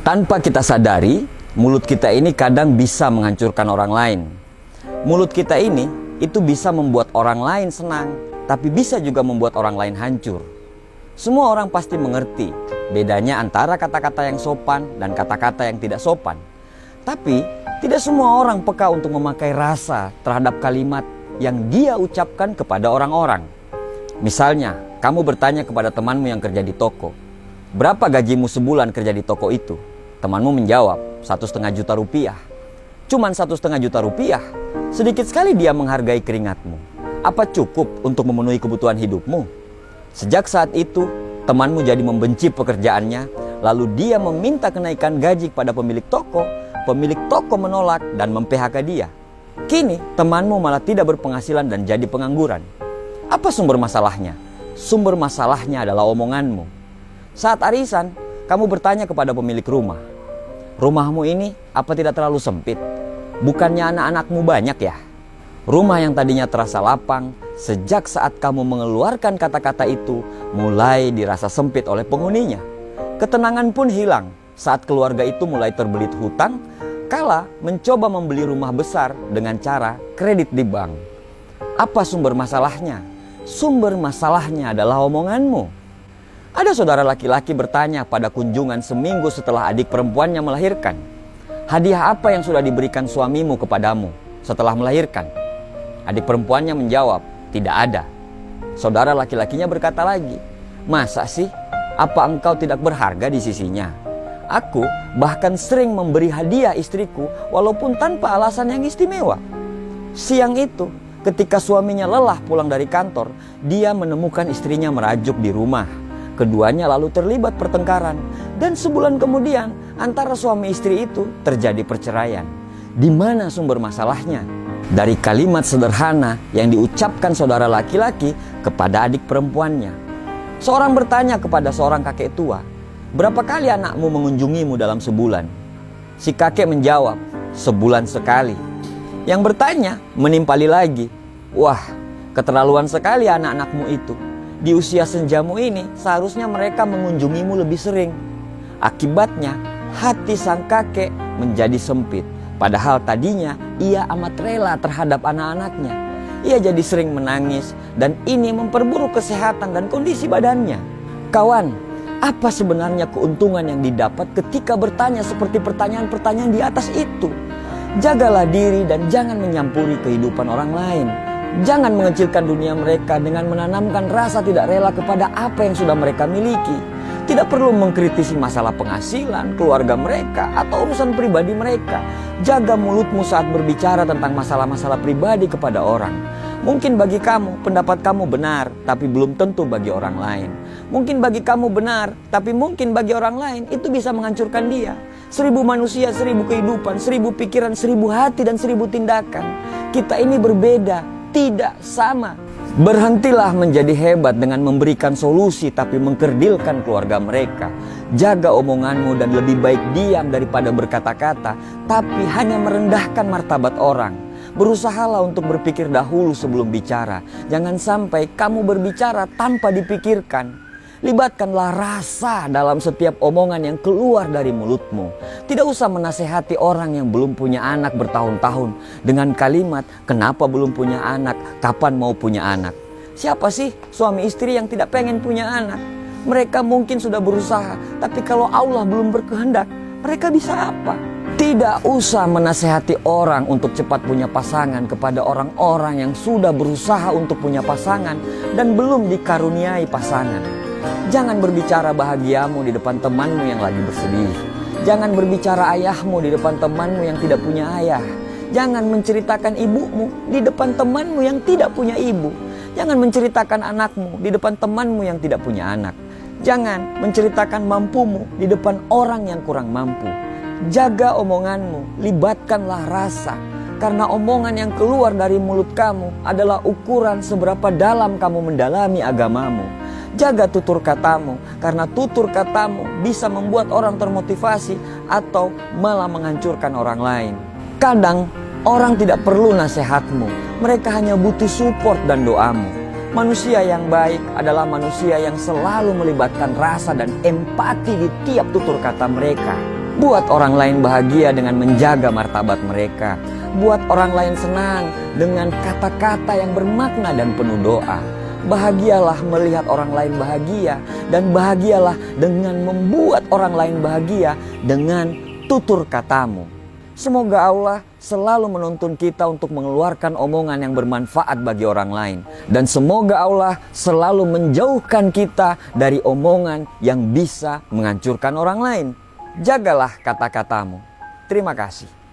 Tanpa kita sadari, mulut kita ini kadang bisa menghancurkan orang lain. Mulut kita ini itu bisa membuat orang lain senang, tapi bisa juga membuat orang lain hancur. Semua orang pasti mengerti bedanya antara kata-kata yang sopan dan kata-kata yang tidak sopan. Tapi tidak semua orang peka untuk memakai rasa terhadap kalimat yang dia ucapkan kepada orang-orang. Misalnya, kamu bertanya kepada temanmu yang kerja di toko, "Berapa gajimu sebulan kerja di toko itu?" Temanmu menjawab, 1,5 juta rupiah. Cuman 1,5 juta rupiah, sedikit sekali dia menghargai keringatmu. Apa cukup untuk memenuhi kebutuhan hidupmu? Sejak saat itu, temanmu jadi membenci pekerjaannya, lalu dia meminta kenaikan gaji kepada pemilik toko menolak dan mem-PHK dia. Kini, temanmu malah tidak berpenghasilan dan jadi pengangguran. Apa sumber masalahnya? Sumber masalahnya adalah omonganmu. Saat arisan, kamu bertanya kepada pemilik rumah, "Rumahmu ini apa tidak terlalu sempit? Bukannya anak-anakmu banyak ya?" Rumah yang tadinya terasa lapang, sejak saat kamu mengeluarkan kata-kata itu, mulai dirasa sempit oleh penghuninya. Ketenangan pun hilang saat keluarga itu mulai terbelit hutang, kala mencoba membeli rumah besar dengan cara kredit di bank. Apa sumber masalahnya? Sumber masalahnya adalah omonganmu. Ada saudara laki-laki bertanya pada kunjungan seminggu setelah adik perempuannya melahirkan, "Hadiah apa yang sudah diberikan suamimu kepadamu setelah melahirkan?" Adik perempuannya menjawab, "Tidak ada." Saudara laki-lakinya berkata lagi, "Masa sih? Apa engkau tidak berharga di sisinya? Aku bahkan sering memberi hadiah istriku walaupun tanpa alasan yang istimewa." Siang itu, ketika suaminya lelah pulang dari kantor, dia menemukan istrinya merajuk di rumah. Keduanya lalu terlibat pertengkaran, dan sebulan kemudian antara suami istri itu terjadi perceraian. Di mana sumber masalahnya? Dari kalimat sederhana yang diucapkan saudara laki-laki kepada adik perempuannya. Seorang bertanya kepada seorang kakek tua, "Berapa kali anakmu mengunjungimu dalam sebulan?" Si kakek menjawab, "Sebulan sekali." Yang bertanya menimpali lagi, "Wah, keterlaluan sekali anak-anakmu itu. Di usia senjamu ini seharusnya mereka mengunjungimu lebih sering." Akibatnya hati sang kakek menjadi sempit. Padahal tadinya ia amat rela terhadap anak-anaknya. Ia jadi sering menangis dan ini memperburuk kesehatan dan kondisi badannya. Kawan, apa sebenarnya keuntungan yang didapat ketika bertanya seperti pertanyaan-pertanyaan di atas itu? Jagalah diri dan jangan menyampuri kehidupan orang lain. Jangan mengecilkan dunia mereka dengan menanamkan rasa tidak rela kepada apa yang sudah mereka miliki. Tidak perlu mengkritisi masalah penghasilan, keluarga mereka, atau urusan pribadi mereka. Jaga mulutmu saat berbicara tentang masalah-masalah pribadi kepada orang. Mungkin bagi kamu, pendapat kamu benar, tapi belum tentu bagi orang lain. Mungkin bagi kamu benar, tapi mungkin bagi orang lain itu bisa menghancurkan dia. 1000 manusia, 1000 kehidupan, 1000 pikiran, 1000 hati, dan 1000 tindakan. Kita ini berbeda, tidak sama. Berhentilah menjadi hebat dengan memberikan solusi tapi mengkerdilkan keluarga mereka. Jaga omonganmu dan lebih baik diam daripada berkata-kata tapi hanya merendahkan martabat orang. Berusahalah untuk berpikir dahulu sebelum bicara. Jangan sampai kamu berbicara tanpa dipikirkan. Libatkanlah rasa dalam setiap omongan yang keluar dari mulutmu. Tidak usah menasehati orang yang belum punya anak bertahun-tahun dengan kalimat, "Kenapa belum punya anak? Kapan mau punya anak?" Siapa sih suami istri yang tidak pengen punya anak? Mereka mungkin sudah berusaha, tapi kalau Allah belum berkehendak, mereka bisa apa? Tidak usah menasehati orang untuk cepat punya pasangan kepada orang-orang yang sudah berusaha untuk punya pasangan dan belum dikaruniai pasangan. Jangan berbicara bahagiamu di depan temanmu yang lagi bersedih. Jangan berbicara ayahmu di depan temanmu yang tidak punya ayah. Jangan menceritakan ibumu di depan temanmu yang tidak punya ibu. Jangan menceritakan anakmu di depan temanmu yang tidak punya anak. Jangan menceritakan mampumu di depan orang yang kurang mampu. Jaga omonganmu, libatkanlah rasa. Karena omongan yang keluar dari mulut kamu adalah ukuran seberapa dalam kamu mendalami agamamu. Jaga tutur katamu, karena tutur katamu bisa membuat orang termotivasi atau malah menghancurkan orang lain. Kadang orang tidak perlu nasihatmu, mereka hanya butuh support dan doamu. Manusia yang baik adalah manusia yang selalu melibatkan rasa dan empati di tiap tutur kata mereka. Buat orang lain bahagia dengan menjaga martabat mereka. Buat orang lain senang dengan kata-kata yang bermakna dan penuh doa. Bahagialah melihat orang lain bahagia, dan bahagialah dengan membuat orang lain bahagia dengan tutur katamu. Semoga Allah selalu menuntun kita untuk mengeluarkan omongan yang bermanfaat bagi orang lain. Dan semoga Allah selalu menjauhkan kita dari omongan yang bisa menghancurkan orang lain. Jagalah kata-katamu. Terima kasih.